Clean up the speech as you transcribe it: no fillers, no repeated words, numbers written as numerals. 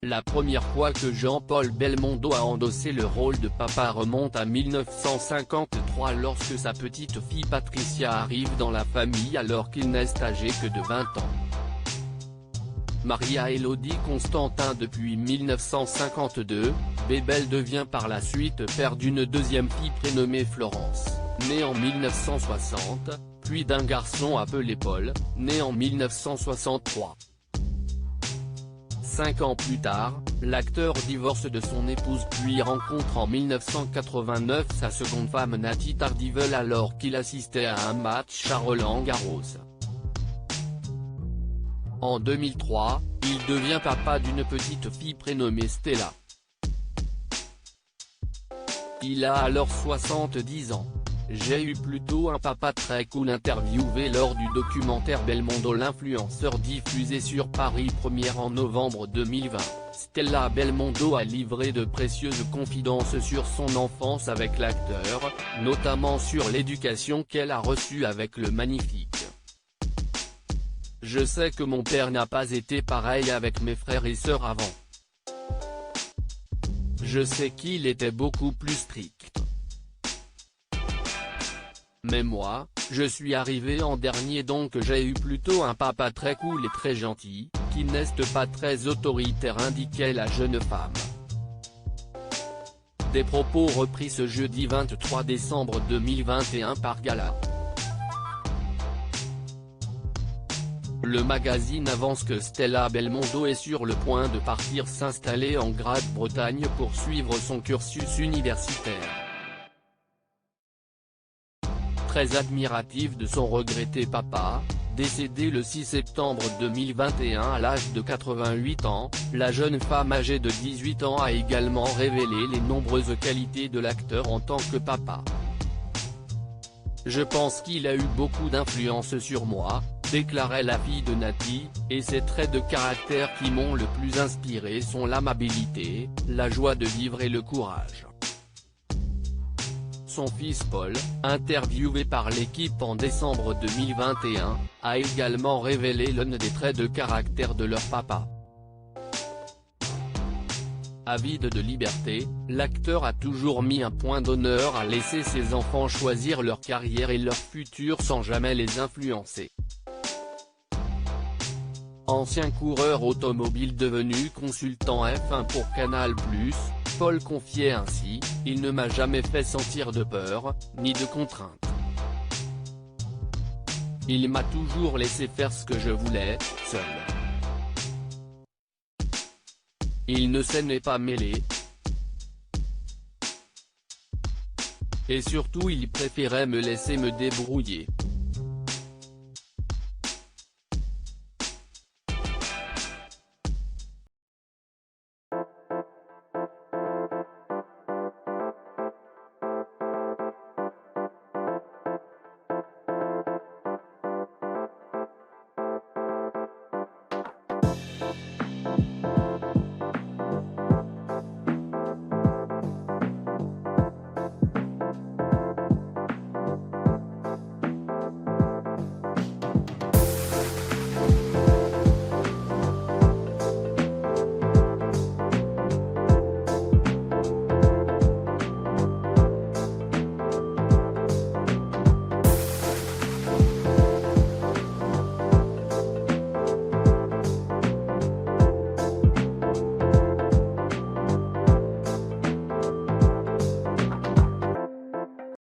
La première fois que Jean-Paul Belmondo a endossé le rôle de papa remonte à 1953 lorsque sa petite fille Patricia arrive dans la famille alors qu'il n'est âgé que de 20 ans. Mariée à Élodie Constantin depuis 1952, Bébel devient par la suite père d'une deuxième fille prénommée Florence, née en 1960, puis d'un garçon appelé Paul, né en 1963. 5 ans plus tard, l'acteur divorce de son épouse puis rencontre en 1989 sa seconde femme Nathy Tardivel alors qu'il assistait à un match à Roland-Garros. En 2003, il devient papa d'une petite fille prénommée Stella. Il a alors 70 ans. J'ai eu plutôt un papa très cool interviewé lors du documentaire Belmondo l'influenceur diffusé sur Paris Première en novembre 2020. Stella Belmondo a livré de précieuses confidences sur son enfance avec l'acteur, notamment sur l'éducation qu'elle a reçue avec le Magnifique. Je sais que mon père n'a pas été pareil avec mes frères et sœurs avant. Je sais qu'il était beaucoup plus strict. Mais moi, je suis arrivé en dernier donc j'ai eu plutôt un papa très cool et très gentil, qui n'est pas très autoritaire indiquait la jeune femme. Des propos repris ce jeudi 23 décembre 2021 par Gala. Le magazine avance que Stella Belmondo est sur le point de partir s'installer en Grande-Bretagne pour suivre son cursus universitaire. Très admirative de son regretté papa, décédé le 6 septembre 2021 à l'âge de 88 ans, la jeune femme âgée de 18 ans a également révélé les nombreuses qualités de l'acteur en tant que papa. Je pense qu'il a eu beaucoup d'influence sur moi, déclarait la fille de Nathy, et ses traits de caractère qui m'ont le plus inspiré sont l'amabilité, la joie de vivre et le courage. Son fils Paul, interviewé par l'équipe en décembre 2021, a également révélé l'un des traits de caractère de leur papa. Avide de liberté, l'acteur a toujours mis un point d'honneur à laisser ses enfants choisir leur carrière et leur futur sans jamais les influencer. Ancien coureur automobile devenu consultant F1 pour Canal+, Paul confiait ainsi, « Il ne m'a jamais fait sentir de peur, ni de contrainte. Il m'a toujours laissé faire ce que je voulais, seul. Il ne s'en est pas mêlé. Et surtout il préférait me laisser me débrouiller. »